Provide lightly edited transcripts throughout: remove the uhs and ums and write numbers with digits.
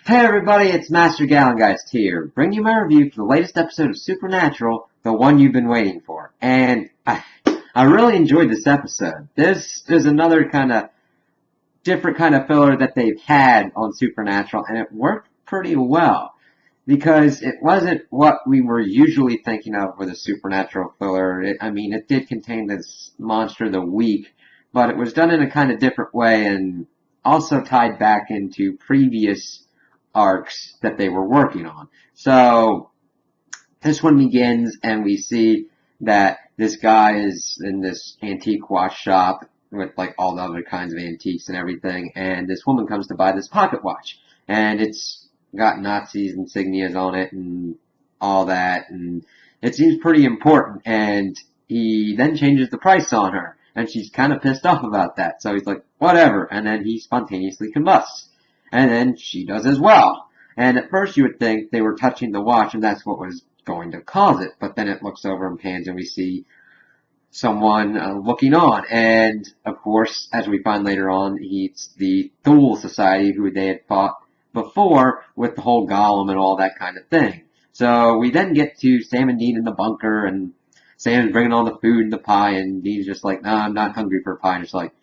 Hey everybody, it's Master Gallengeist here, bringing you my review for the latest episode of Supernatural, the one you've been waiting for. And I really enjoyed this episode. This is another kind of different kind of filler that they've had on Supernatural, and it worked pretty well. Because it wasn't what we were usually thinking of with a Supernatural filler. It did contain this Monster of the Week, but it was done in a kind of different way and also tied back into previous arcs that they were working on. So this one begins and we see that this guy is in this antique watch shop with like all the other kinds of antiques and everything, and this woman comes to buy this pocket watch, and it's got Nazis insignias on it and all that, and it seems pretty important, and he then changes the price on her, and she's kind of pissed off about that, so he's like, whatever, and then he spontaneously combusts. And then she does as well. And at first you would think they were touching the watch and that's what was going to cause it. But then it looks over and pans and we see someone looking on. And of course, as we find later on, it's the Thule Society who they had fought before with the whole golem and all that kind of thing. So we then get to Sam and Dean in the bunker, and Sam's bringing all the food and the pie, and Dean's just like, no, I'm not hungry for pie. And it's like,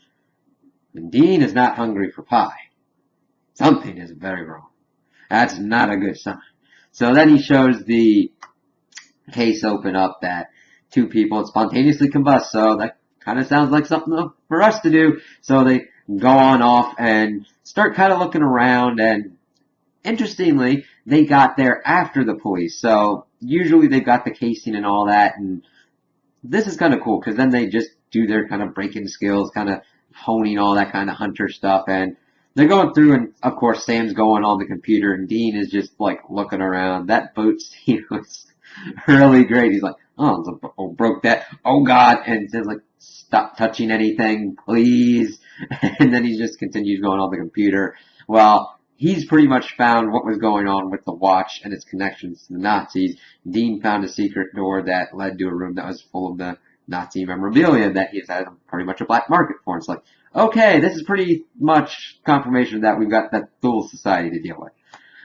Dean is not hungry for pie. Something is very wrong. That's not a good sign. So then he shows the case open up that two people had spontaneously combust. So that kind of sounds like something for us to do. So they go on off and start kind of looking around. And interestingly, they got there after the police. So usually they've got the casing and all that. And this is kind of cool because then they just do their kind of breaking skills, kind of honing all that kind of hunter stuff. And they're going through, and of course Sam's going on the computer, and Dean is just like looking around. That boat scene was really great. He's like, oh, broke that. Oh God. And says like, stop touching anything, please. And then he just continues going on the computer. Well, he's pretty much found what was going on with the watch and its connections to the Nazis. Dean found a secret door that led to a room that was full of the Nazi memorabilia that he's had pretty much a black market for. And it's like, okay, this is pretty much confirmation that we've got that Thule Society to deal with.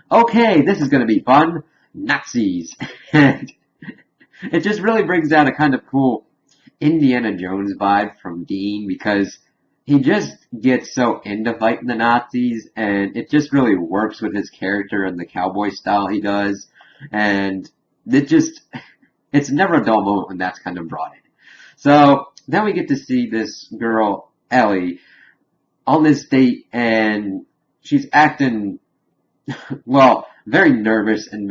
Okay, this is going to be fun. Nazis. And it just really brings out a kind of cool Indiana Jones vibe from Dean, because he just gets so into fighting the Nazis, and it just really works with his character and the cowboy style he does. And it's never a dull moment when that's kind of brought in. So then we get to see this girl, Ellie, on this date, and she's acting, well, very nervous and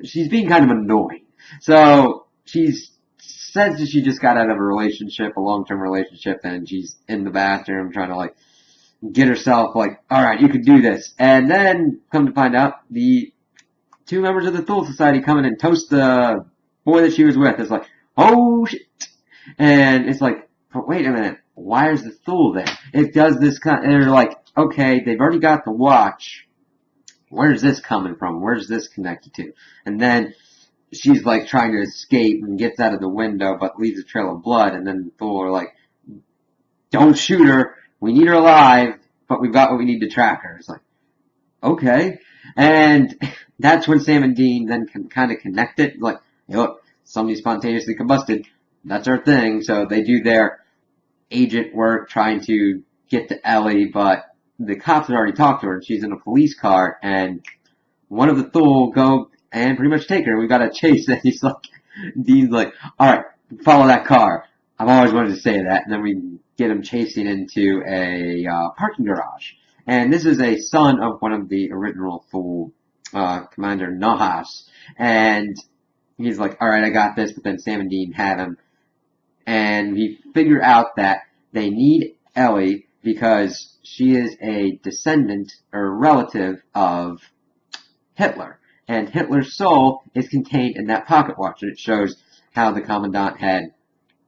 she's being kind of annoying. So she says that she just got out of a long-term relationship, and she's in the bathroom trying to like get herself like, alright, you can do this. And then come to find out, the two members of the Thule Society come in and toast the boy that she was with. It's like, oh shit. And it's like, but wait a minute, why is the Thule there? It does this kind and they're like, okay, they've already got the watch. Where's this coming from? Where's this connected to? And then she's like trying to escape and gets out of the window, but leaves a trail of blood. And then the Thule are like, don't shoot her. We need her alive, but we've got what we need to track her. It's like, okay. And that's when Sam and Dean then can kind of connect it. Like, hey, look, somebody spontaneously combusted. That's our thing. So they do their agent work trying to get to Ellie, but the cops had already talked to her, and she's in a police car, and one of the Thule go and pretty much take her. We got to chase it. He's like, Dean's like, alright, follow that car. I've always wanted to say that. And then we get him chasing into a parking garage. And this is a son of one of the original Thule, Commander Nahas. And he's like, alright, I got this, but then Sam and Dean have him. And we figure out that they need Ellie because she is a descendant or relative of Hitler. And Hitler's soul is contained in that pocket watch. And it shows how the Commandant had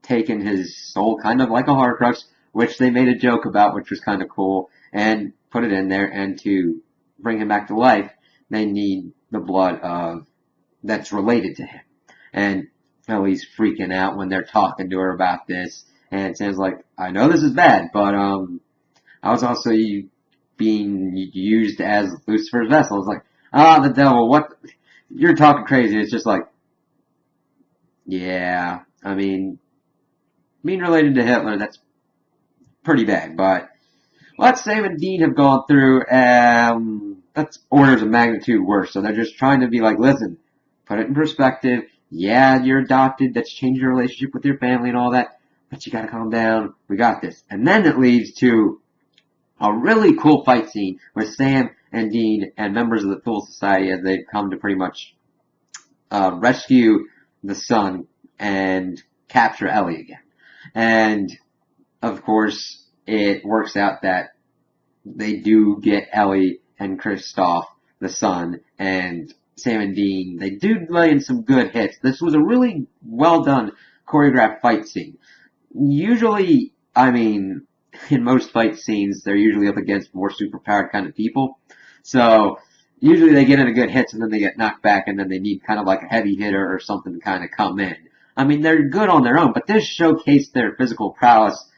taken his soul kind of like a Horcrux, which they made a joke about, which was kind of cool, and put it in there. And to bring him back to life, they need the blood of that's related to him. And Ellie's freaking out when they're talking to her about this. And Sam's like, I know this is bad, but I was also being used as Lucifer's vessel. It's like, ah, the devil, what? You're talking crazy. It's just like, yeah, I mean, being related to Hitler, that's pretty bad, but what Sam and Dean have gone through, that's orders of magnitude worse. So they're just trying to be like, listen, put it in perspective. Yeah, you're adopted. That's changed your relationship with your family and all that. But you gotta calm down. We got this. And then it leads to a really cool fight scene with Sam and Dean and members of the Thule Society as they've come to pretty much rescue the son and capture Ellie again. And, of course, it works out that they do get Ellie and Kristoff, the son, and Sam and Dean. They do lay in some good hits. This was a really well done choreographed fight scene. Usually, I mean, in most fight scenes, they're usually up against more superpowered kind of people. So, usually they get in a good hits and then they get knocked back and then they need kind of like a heavy hitter or something to kind of come in. I mean, they're good on their own, but this showcased their physical prowess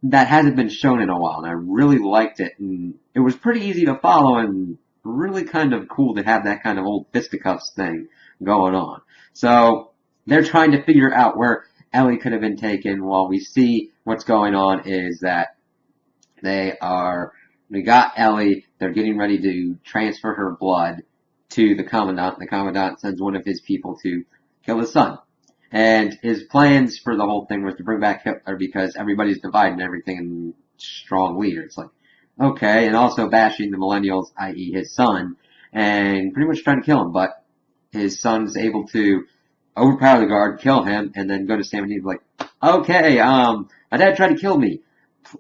that hasn't been shown in a while, and I really liked it, and it was pretty easy to follow and really kind of cool to have that kind of old fisticuffs thing going on. So, they're trying to figure out where Ellie could have been taken. While we see what's going on is that they got Ellie, they're getting ready to transfer her blood to the Commandant. The Commandant sends one of his people to kill his son. And his plans for the whole thing was to bring back Hitler because everybody's dividing everything and strong leader. It's like, okay, and also bashing the millennials, i.e. his son, and pretty much trying to kill him, but his son's able to overpower the guard, kill him, and then go to Sam and he's like, okay, my dad tried to kill me.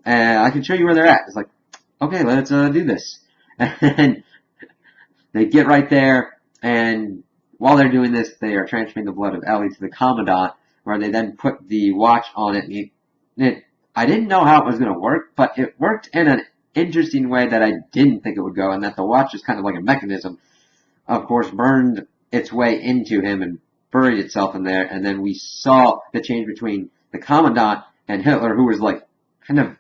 I can show you where they're at. It's like, okay, let's do this. And they get right there, and while they're doing this, they are transferring the blood of Ellie to the Commandant, where they then put the watch on it. I didn't know how it was going to work, but it worked in an interesting way that I didn't think it would go, and that the watch is kind of like a mechanism, of course, burned its way into him and buried itself in there, and then we saw the change between the Commandant and Hitler, who was like kind of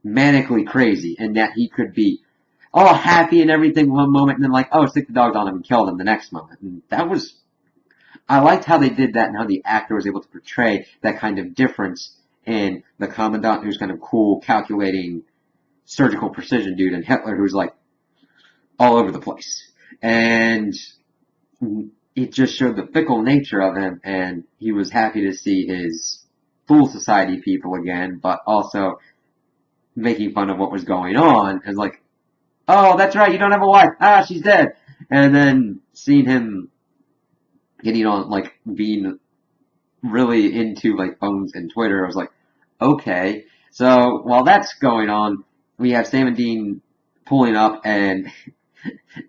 manically crazy, in that he could be all happy and everything one moment, and then like, oh, stick the dogs on him and kill them the next moment. And that was, I liked how they did that and how the actor was able to portray that kind of difference in the Commandant, who's kind of cool, calculating, surgical precision dude, and Hitler, who's like all over the place. And it just showed the fickle nature of him, and he was happy to see his Thule Society people again, but also making fun of what was going on, and like, oh, that's right, you don't have a wife. Ah, she's dead. And then seeing him getting on, like, being really into, like, phones and Twitter, I was like, okay. So, while that's going on, we have Sam and Dean pulling up, and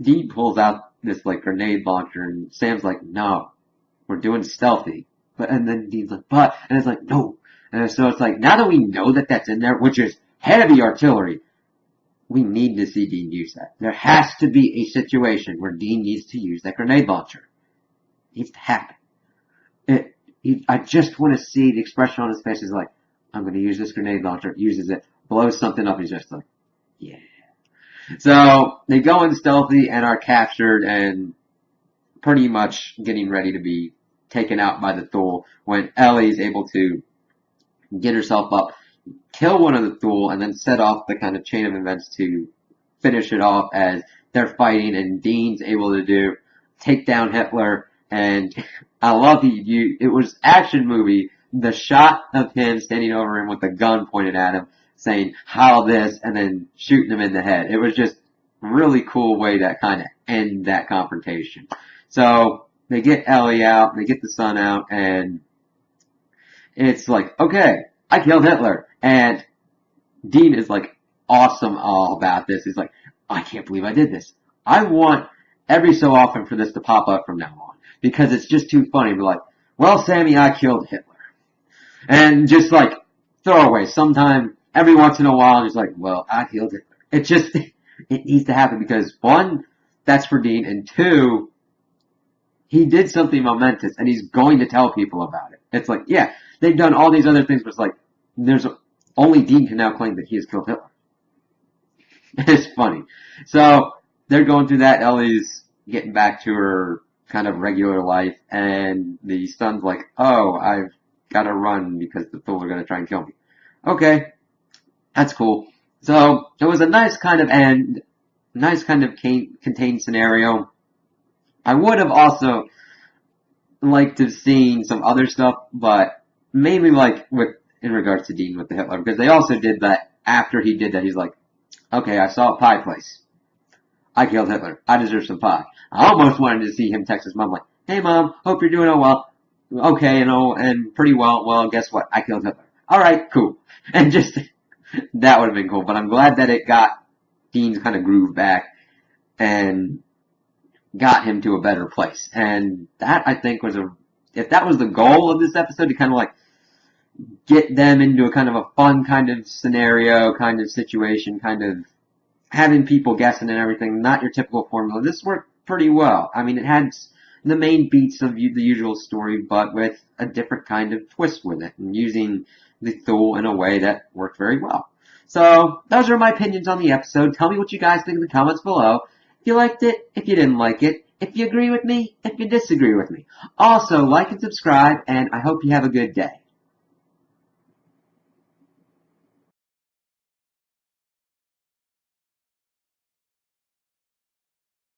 Dean pulls out this, like, grenade launcher, and Sam's like, no, we're doing stealthy. And then Dean's like, but, and it's like, no. And so it's like, now that we know that that's in there, which is heavy artillery, we need to see Dean use that. There has to be a situation where Dean needs to use that grenade launcher. It needs to happen. I just want to see the expression on his face is like, I'm going to use this grenade launcher, uses it, blows something up, he's just like, yeah. So, they go in stealthy and are captured and pretty much getting ready to be taken out by the Thule when Ellie is able to get herself up, kill one of the Thule, and then set off the kind of chain of events to finish it off as they're fighting, and Dean's able to take down Hitler, and I love it was action movie, the shot of him standing over him with a gun pointed at him, saying, how this, and then shooting him in the head. It was just a really cool way to kind of end that confrontation. So, they get Ellie out, they get the son out, and it's like, okay, I killed Hitler. And Dean is like awesome all about this. He's like, I can't believe I did this. I want every so often for this to pop up from now on. Because it's just too funny. Be like, well, Sammy, I killed Hitler. And just like, throwaway. Sometime, every once in a while, he's like, well, I killed Hitler. It needs to happen because one, that's for Dean, and two, he did something momentous, and he's going to tell people about it. It's like, yeah, they've done all these other things, but it's like, only Dean can now claim that he has killed Hitler. It's funny. So they're going through that. Ellie's getting back to her kind of regular life, and the son's like, "Oh, I've got to run because the Thule are going to try and kill me." Okay, that's cool. So it was a nice kind of end, nice kind of contained scenario. I would have also liked to have seen some other stuff, but mainly like with in regards to Dean with the Hitler, because they also did that after he did that. He's like, "Okay, I saw a pie place. I killed Hitler. I deserve some pie." I almost wanted to see him text his mom like, "Hey mom, hope you're doing well." Okay, and pretty well. Well, guess what? I killed Hitler. All right, cool. And just that would have been cool. But I'm glad that it got Dean's kind of groove back and got him to a better place. And that I think was if that was the goal of this episode, to kind of like get them into a kind of a fun kind of scenario, kind of situation, kind of having people guessing and everything, not your typical formula. This worked pretty well. I mean, it had the main beats of the usual story, but with a different kind of twist with it, and using the Thule in a way that worked very well. So, those are my opinions on the episode. Tell me what you guys think in the comments below. If you liked it, if you didn't like it, if you agree with me, if you disagree with me. Also, like and subscribe, and I hope you have a good day.